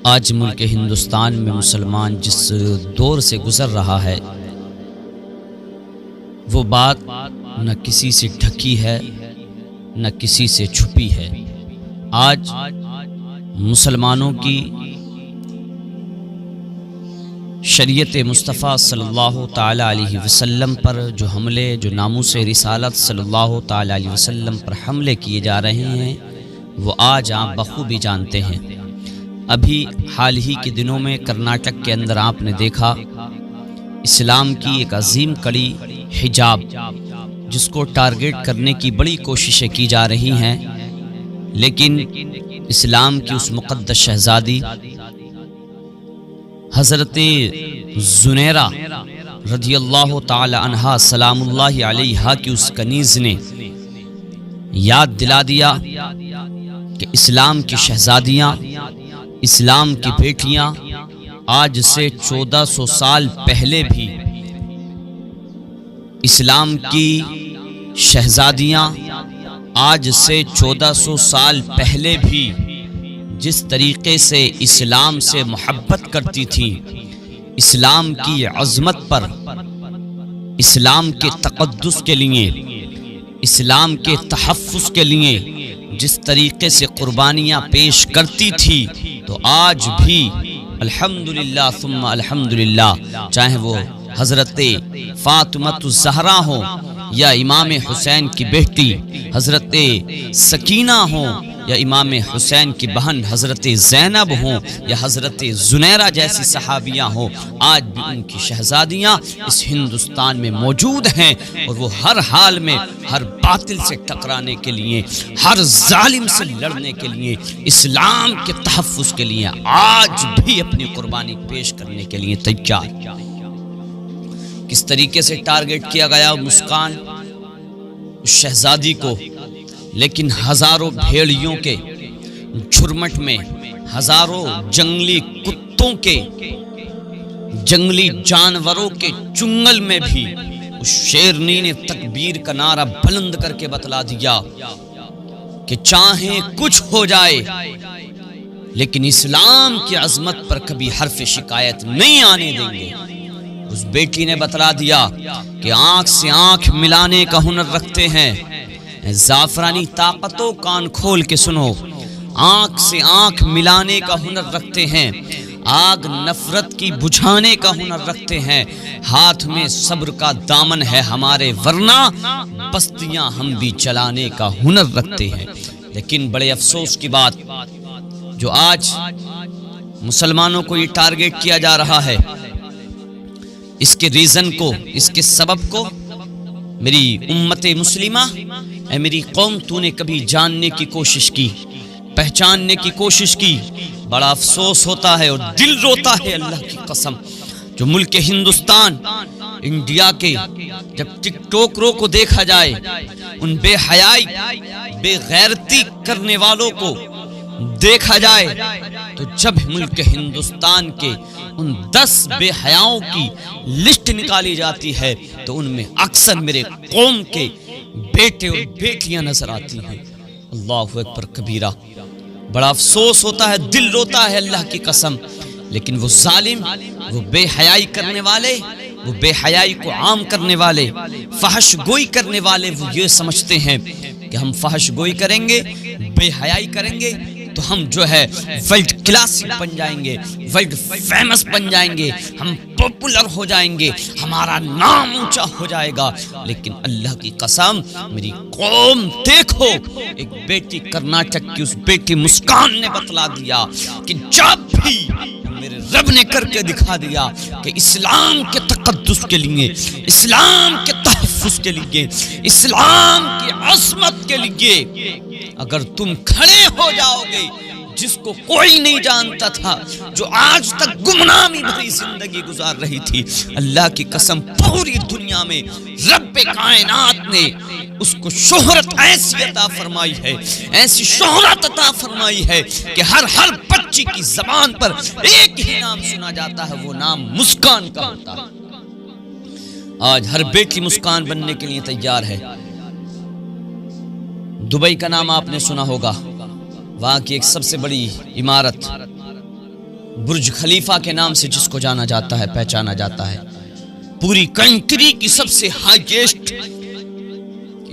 آج ملک ہندوستان میں مسلمان جس دور سے گزر رہا ہے وہ بات نہ کسی سے ڈھکی ہے نہ کسی سے چھپی ہے۔ آج مسلمانوں کی شریعت مصطفیٰ صلی اللہ تعالی علیہ وسلم پر جو حملے، جو ناموس رسالت صلی اللہ تعالی علیہ وسلم پر حملے کیے جا رہے ہیں وہ آج آپ بخوبی جانتے ہیں۔ ابھی حال ہی کے دنوں میں کرناٹک کے اندر آپ نے دیکھا اسلام کی ایک عظیم کڑی حجاب، جس کو ٹارگٹ کرنے کی بڑی کوششیں کی جا رہی ہیں، لیکن اسلام کی اس مقدس شہزادی حضرت زنیرہ رضی اللہ تعالی عنہا سلام اللہ علیہا کی اس کنیز نے یاد دلا دیا کہ اسلام کی شہزادیاں، اسلام کی بیٹیاں آج سے 1400 سال پہلے بھی، اسلام کی شہزادیاں آج سے 1400 سال پہلے بھی جس طریقے سے اسلام سے محبت کرتی تھی، اسلام کی عظمت پر، اسلام کے تقدس کے لیے، اسلام کے تحفظ کے لیے جس طریقے سے قربانیاں پیش کرتی تھی، تو آج بھی الحمدللہ ثم الحمدللہ، چاہے وہ حضرت فاطمہ الزہرا ہو یا امام حسین کی بیٹی حضرت سکینہ ہو یا امام حسین کی بہن حضرت زینب ہوں یا حضرت زنیرہ جیسی صحابیاں ہوں، آج بھی ان کی شہزادیاں اس ہندوستان میں موجود ہیں، اور وہ ہر حال میں ہر باطل سے ٹکرانے کے لیے، ہر ظالم سے لڑنے کے لیے، اسلام کے تحفظ کے لیے آج بھی اپنی قربانی پیش کرنے کے لیے تیار۔ کس طریقے سے ٹارگٹ کیا گیا مسکان اس شہزادی کو، لیکن ہزاروں بھیڑیوں کے جھرمٹ میں، ہزاروں جنگلی کتوں کے، جنگلی جانوروں کے چنگل میں بھی اس شیرنی نے تکبیر کا نعرہ بلند کر کے بتلا دیا کہ چاہے کچھ ہو جائے لیکن اسلام کی عظمت پر کبھی حرف شکایت نہیں آنے دیں گے۔ اس بیٹی نے بتلا دیا کہ آنکھ سے آنکھ ملانے کا ہنر رکھتے ہیں، زعفرانی طاقتوں، کان کھول کے سنو، آنکھ سے آنکھ ملانے کا ہنر رکھتے ہیں، آگ نفرت کی بجھانے کا ہنر رکھتے ہیں، ہاتھ میں صبر کا دامن ہے ہمارے، ورنہ بستیاں ہم بھی چلانے کا ہنر رکھتے ہیں۔ لیکن بڑے افسوس کی بات جو آج مسلمانوں کو یہ ٹارگٹ کیا جا رہا ہے، اس کے ریزن کو، اس کے سبب کو میری امت مسلمہ، اے میری قوم، تو نے کبھی جاننے کی کوشش کی، پہچاننے کی کوشش کی؟ بڑا افسوس ہوتا ہے اور دل روتا ہے اللہ کی قسم، جو ملک ہندوستان، انڈیا کے جب ٹک ٹوکروں کو دیکھا جائے، ان بے حیائی، بے غیرتی کرنے والوں کو دیکھا جائے، تو جب ملک ہندوستان کے ان 10 بے حیاؤں کی لسٹ نکالی جاتی ہے تو ان میں اکثر میرے قوم کے بیٹے اور بیٹیاں نظر آتی ہیں۔ اللہ اکبر کبیرہ، بڑا افسوس ہوتا ہے، دل روتا ہے اللہ کی قسم، لیکن وہ ظالم، وہ بے حیائی کرنے والے، وہ بے حیائی کو عام کرنے والے، فحش گوئی کرنے والے، وہ یہ سمجھتے ہیں کہ ہم فحش گوئی کریں گے، بے حیائی کریں گے تو ہم جو ہے ورلڈ کلاسک بن جائیں گے، ورلڈ فیمس بن جائیں گے، ہم پاپولر ہو جائیں گے، ہمارا نام اونچا ہو جائے گا۔ لیکن اللہ کی قسم میری قوم دیکھو، ایک بیٹی کرناٹک کی اس بیٹی مسکان نے بتلا دیا کہ جب بھی میرے رب نے کر کے دکھا دیا کہ اسلام کے تقدس کے لیے، اسلام کے تحفظ کے لیے، اسلام کی عظمت کے لیے اگر تم کھڑے ہو جاؤ گے، جس کو کوئی نہیں جانتا تھا، جو آج تک گمنامی بھری زندگی گزار رہی تھی، اللہ کی قسم پوری دنیا میں رب کائنات نے اس کو شہرت ایسی عطا فرمائی ہے، ایسی شہرت عطا فرمائی ہے کہ ہر بچی کی زبان پر ایک ہی نام سنا جاتا ہے، وہ نام مسکان کا ہوتا ہے۔ آج ہر بیٹی مسکان بننے کے لیے تیار ہے۔ دبئی کا نام آپ نے سنا ہوگا، وہاں کی ایک سب سے بڑی عمارت برج خلیفہ کے نام سے جس کو جانا جاتا ہے، پہچانا جاتا ہے، پوری کنٹری کی سب سے ہائیسٹ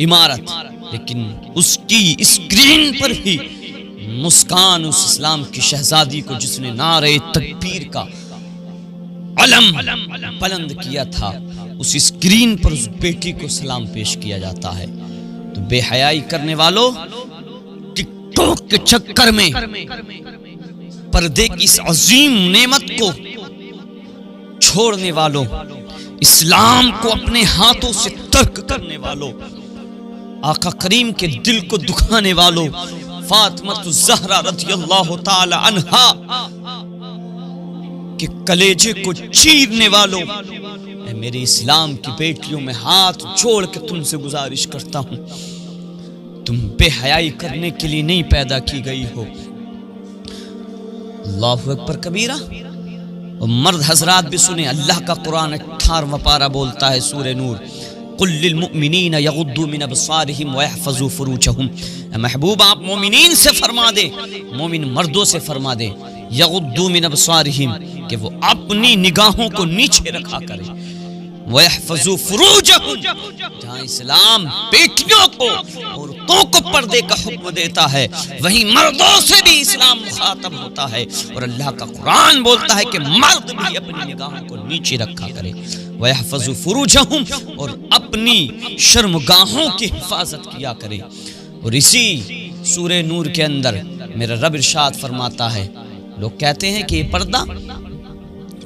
عمارت، لیکن اس کی اسکرین پر بھی مسکان اس اسلام کی شہزادی کو جس نے نعرہ تکبیر کا علم بلند کیا تھا، اس اسکرین پر اس بیٹی کو سلام پیش کیا جاتا ہے۔ تو بے حیائی کرنے والوں، ٹک ٹاک کے چکر میں پردے کی اس عظیم نعمت کو چھوڑنے والوں، اسلام کو اپنے ہاتھوں سے ترک کرنے والوں، آقا کریم کے دل کو دکھانے والوں، فاطمہ الزہرا رضی اللہ تعالی عنہا کے کلیجے کو چیرنے والوں، اے میری اسلام کی بیٹیوں میں ہاتھ جوڑ کے تم سے گزارش کرتا ہوں، تم بے حیائی کرنے کے لیے نہیں پیدا کی گئی ہو۔ اللہ اکبر کبیرہ۔ اور مرد حضرات بھی سنیں، اللہ کا قرآن 18واں پارہ بولتا ہے سورہ نور، قل للمؤمنین یغضوا من ابصارہم ویحفظوا فروجہم، اے محبوب آپ مومنین سے فرما دے، مومن مردوں سے فرما دے، یغضوا من ابصارہم، کہ وہ اپنی نگاہوں کو نیچے رکھا کرے، ویحفظوا فروجہم، جہاں اسلام بیٹیوں کو، عورتوں کو پردے کا حکم دیتا ہے، وہیں مردوں سے بھی اسلام مخاطب ہوتا ہے، اور اللہ کا قرآن بولتا ہے کہ مرد بھی اپنی نگاہوں کو نیچے رکھا کرے، وَيَحْفَظُوا فُرُوجَهُمْ، اور اپنی شرمگاہوں کی حفاظت کیا کرے۔ اور اسی سورہ نور کے اندر میرا رب ارشاد فرماتا ہے، لوگ کہتے ہیں کہ یہ پردہ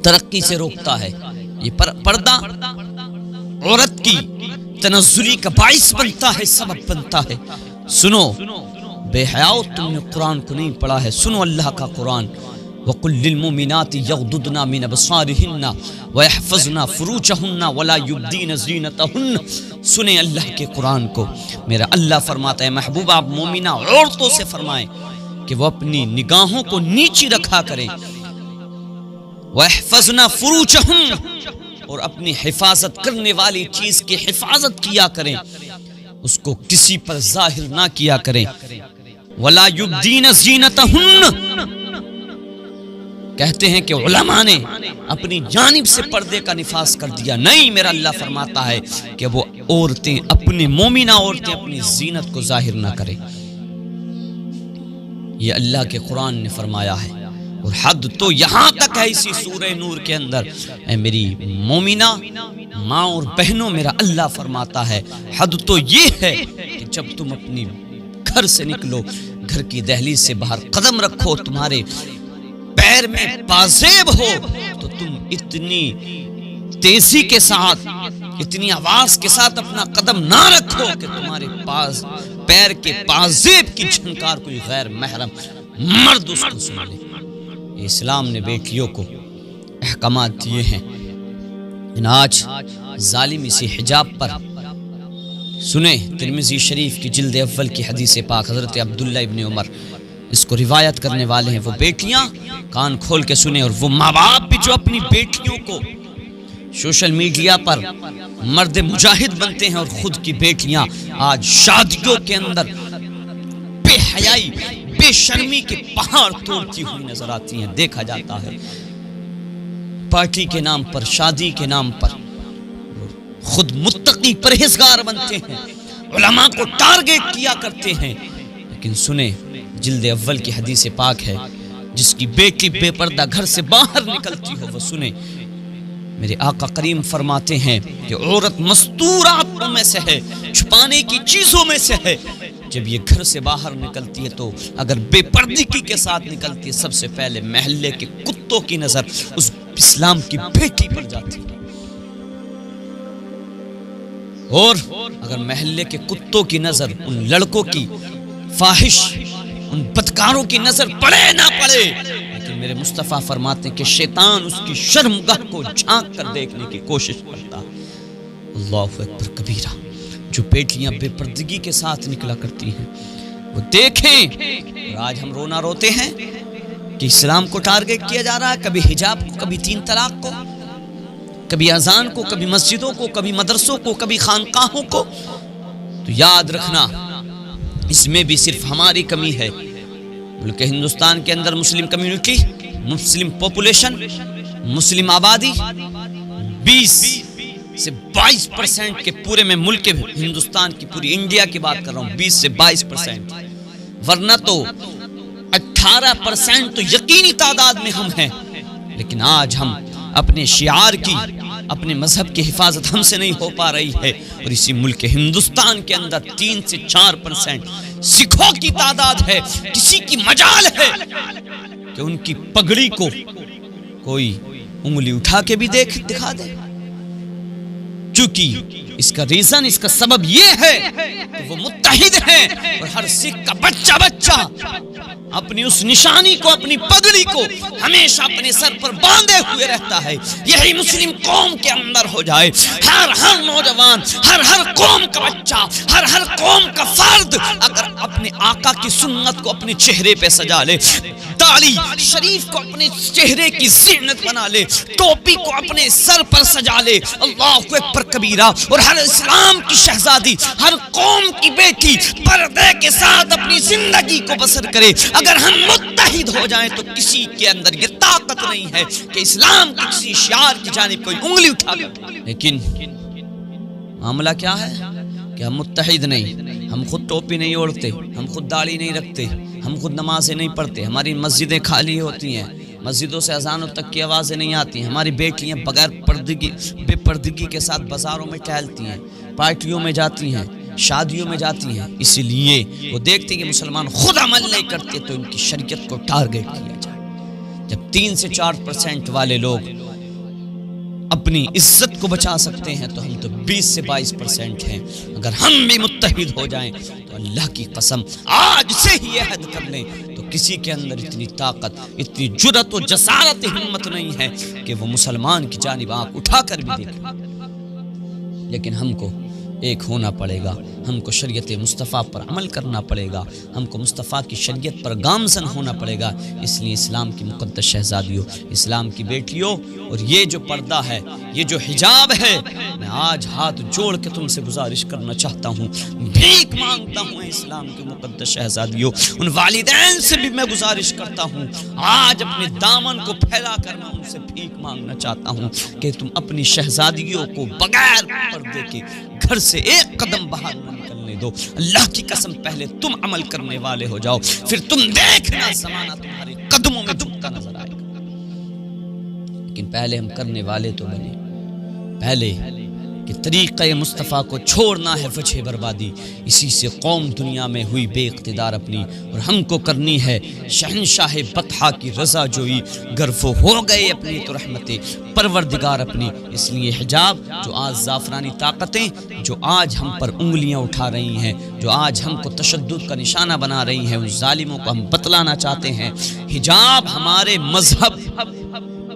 ترقی سے روکتا ہے، یہ پردہ عورت کی تنزلی کا باعث بنتا ہے، سبب بنتا ہے۔ سنو بے حیاؤ، تم نے قرآن کو نہیں پڑھا ہے، سنو اللہ کا قرآن، وَقُلْ لِلْمُؤْمِنَاتِ يَغْضُضْنَ مِنْ أَبْصَارِهِنَّ وَيَحْفَظْنَ فُرُوجَهُنَّ وَلَا يُبْدِينَ زِينَتَهُنَّ۔ سنیں اللہ کے قرآن کو، میرا اللہ فرماتا ہے محبوب آپ مومنہ عورتوں سے فرمائیں کہ وہ اپنی نگاہوں کو نیچی رکھا کریں، وَيَحْفَظْنَ فُرُوجَهُنَّ، اور اپنی حفاظت کرنے والی چیز کی حفاظت کیا کریں، اس کو کسی پر ظاہر نہ کیا کریں، وَلَا يُبْدِينَ زِينَتَهُنَّ۔ کہتے ہیں کہ علماء نے اپنی جانب سے پردے کا نفاذ کر دیا، نہیں، میرا اللہ فرماتا ہے کہ وہ عورتیں، اپنے مومنہ عورتیں اپنی زینت کو ظاہر نہ کریں، یہ اللہ کے قرآن نے فرمایا ہے۔ اور حد تو یہاں تک ہے اسی سورہ نور کے اندر، اے میری مومنہ ماں اور بہنوں، میرا اللہ فرماتا ہے حد تو یہ ہے کہ جب تم اپنی گھر سے نکلو، گھر کی دہلیز سے باہر قدم رکھو، تمہارے پیر میں پازیب ہو، تو تم اتنی تیزی کے ساتھ، اتنی آواز کے ساتھ اپنا قدم نہ رکھو کہ تمہارے پیر کے پازیب کی جھنکار کوئی غیر محرم مرد اس کو سن لے۔ اسلام نے بیٹیوں کو احکامات دیے ہیں، لیکن آج ظالم اسی حجاب پر، سنیں ترمذی شریف کی جلد اول کی حدیث پاک، حضرت عبداللہ ابن عمر اس کو روایت کرنے والے ہیں، وہ بیٹیاں کان کھول کے سنیں، اور وہ ماں باپ بھی جو اپنی بیٹیوں کو سوشل میڈیا پر مرد مجاہد بنتے ہیں، اور خود کی بیٹیاں آج شادیوں کے اندر بے حیائی، بے شرمی کے پہاڑ توڑتی ہوئی نظر آتی ہیں، دیکھا جاتا ہے۔ پارٹی کے نام پر، شادی کے نام پر خود متقی پرہیزگار بنتے ہیں، علماء کو ٹارگیٹ کیا کرتے ہیں، لیکن سنیں جلد اول کی حدیث پاک ہے، جس کی بیٹی بے پردہ گھر سے باہر نکلتی ہو، وہ سنیں میرے آقا کریم فرماتے ہیں کہ عورت مستورات میں سے ہے، چھپانے کی چیزوں میں سے ہے۔ جب یہ گھر سے باہر نکلتی ہے تو اگر بے پردگی کے ساتھ نکلتی ہے، سب سے پہلے محلے کے کتوں کی نظر اس اسلام کی بیٹی پر جاتی ہے، اور اگر محلے کے کتوں کی نظر ان لڑکوں کی فاحش، ان بدکاروں کی نظر پڑے نہ پڑے، لیکن میرے مصطفیٰ فرماتے ہیں کہ شیطان اس کی شرمگاہ کو جھانک کر دیکھنے کی کوشش کرتا ہے۔ اللہ اکبر کبیرہ۔ جو بیٹیاں بے پردگی کے ساتھ نکلا کرتی ہیں وہ دیکھیں، اور آج ہم رونا روتے ہیں کہ اسلام کو ٹارگیٹ کیا جا رہا ہے، کبھی حجاب کو، کبھی 3 طلاق کو، کبھی اذان کو، کبھی مسجدوں کو، کبھی مدرسوں کو، کبھی خانقاہوں کو۔ تو یاد رکھنا اس میں بھی صرف ہماری کمی ہے، بلکہ ہندوستان کے اندر مسلم کمیونٹی مسلم پاپولیشن، مسلم آبادی 20 سے 22% کے پورے میں ملک ہندوستان کی، پوری انڈیا کی بات کر رہا ہوں، 20 سے 22%، ورنہ تو 18% تو یقینی تعداد میں ہم ہیں۔ لیکن آج ہم اپنے شعار کی، اپنے مذہب کی حفاظت ہم سے نہیں ہو پا رہی ہے، اور اسی ملک ہندوستان کے اندر 3 سے 4% سکھوں کی تعداد ہے۔ کسی کی مجال ہے کہ ان کی پگڑی کو کوئی انگلی اٹھا کے بھی دکھا دے؟ چونکہ اس کا ریزن، اس کا سبب یہ ہے کہ وہ متحد ہیں، اور ہر سکھ کا بچہ اپنی اس نشانی کو، اپنی پگڑی کو ہمیشہ اپنے سر پر باندھے ہوئے رہتا ہے۔ یہی مسلم قوم کے اندر ہو جائے، ہر نوجوان، ہر قوم کا بچہ، ہر قوم کا فرد اگر اپنے آقا کی سنت کو اپنے چہرے پہ سجا لے، داڑھی شریف کو اپنے چہرے کی زینت بنا لے، ٹوپی کو اپنے سر پر سجا لے، اللہ اکبر کبیرہ، اور ہر اسلام کی شہزادی، ہر قوم کی بیٹی پردے کے ساتھ اپنی زندگی کو بسر کرے، اگر ہم متحد ہو جائیں تو کسی کے اندر یہ طاقت نہیں ہے کہ اسلام کی کسی شعار کی جانب کوئی انگلی اٹھا کر۔ لیکن معاملہ کیا ہے کہ ہم متحد نہیں، ہم خود ٹوپی نہیں اوڑھتے، ہم خود داڑھی نہیں رکھتے، ہم خود نمازیں نہیں پڑھتے، ہماری مسجدیں خالی ہوتی ہیں، مسجدوں سے اذانوں تک کی آوازیں نہیں آتی، ہماری بیٹیاں بغیر پردگی، بے پردگی کے ساتھ بازاروں میں ٹہلتی ہیں، پارٹیوں میں جاتی ہیں، شادیوں میں جاتی ہیں، اسی لیے وہ دیکھتے ہیں کہ مسلمان خود عمل نہیں کرتے تو ان کی شریعت کو ٹارگٹ کیا جائے۔ جب 3 سے 4% والے لوگ اپنی عزت کو بچا سکتے ہیں تو ہم تو 20 سے 22% ہیں۔ اگر ہم بھی متحد ہو جائیں تو اللہ کی قسم آج سے ہی عہد کر لیں تو کسی کے اندر اتنی طاقت، اتنی جرأت و جسارت ہمت نہیں ہے کہ وہ مسلمان کی جانب آنکھ اٹھا کر بھی دیکھے۔ لیکن ہم کو ایک ہونا پڑے گا، ہم کو شریعت مصطفیٰ پر عمل کرنا پڑے گا، ہم کو مصطفیٰ کی شریعت پر گامزن ہونا پڑے گا۔ اس لیے اسلام کی مقدس شہزادیوں، اسلام کی بیٹیوں، اور یہ جو پردہ ہے، یہ جو حجاب ہے، میں آج ہاتھ جوڑ کے تم سے گزارش کرنا چاہتا ہوں، بھیک مانگتا ہوں اسلام کی مقدس شہزادیوں، ان والدین سے بھی میں گزارش کرتا ہوں، آج اپنے دامن کو پھیلا کر میں ان سے بھیک مانگنا چاہتا ہوں کہ تم اپنی شہزادیوں کو بغیر پردے کے گھر سے ایک قدم باہر نہ نکلنے دو۔ اللہ کی قسم پہلے تم عمل کرنے والے ہو جاؤ، پھر تم دیکھنا زمانہ تمہارے قدموں میں جھکتا نظر آئے گا۔ لیکن پہلے ہم کرنے والے تو بنے، پہلے کہ طریقہ مصطفیٰ کو چھوڑنا ہے وجہ بربادی، اسی سے قوم دنیا میں ہوئی بے اقتدار اپنی، اور ہم کو کرنی ہے شہنشاہ بطحا کی رضا جوئی، گر وہ ہو گئے اپنی تو رحمت پروردگار اپنی۔ اس لیے حجاب جو آج زعفرانی طاقتیں جو آج ہم پر انگلیاں اٹھا رہی ہیں، جو آج ہم کو تشدد کا نشانہ بنا رہی ہیں، ان ظالموں کو ہم بتلانا چاہتے ہیں حجاب ہمارے مذہب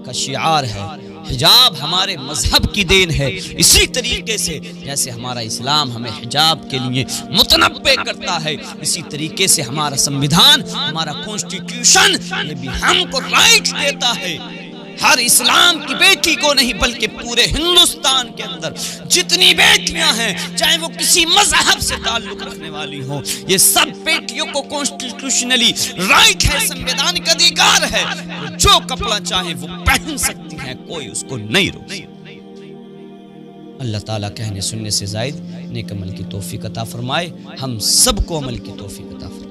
کا شعار ہے، حجاب ہمارے مذہب کی دین ہے۔ اسی طریقے سے جیسے ہمارا اسلام ہمیں حجاب کے لیے متنبع کرتا ہے، اسی طریقے سے ہمارا سنویدھان، ہمارا کانسٹیٹیوشن یہ بھی ہم کو رائٹ دیتا ہے، ہر اسلام کی بیٹی کو نہیں بلکہ پورے ہندوستان کے اندر جتنی بیٹیاں ہیں، چاہے وہ کسی مذہب سے تعلق رکھنے والی ہوں، یہ سب بیٹیوں کو کانسٹیٹیوشنلی رائٹ ہے، سنویدھانک ادھیکار ہے، جو کپڑا چاہیں وہ پہن سکتی ہیں، کوئی اس کو نہیں روک سکتا۔ اللہ تعالیٰ کہنے سننے سے زائد نیک عمل کی توفیق عطا فرمائے، ہم سب کو عمل کی توفیق عطا فرمائے۔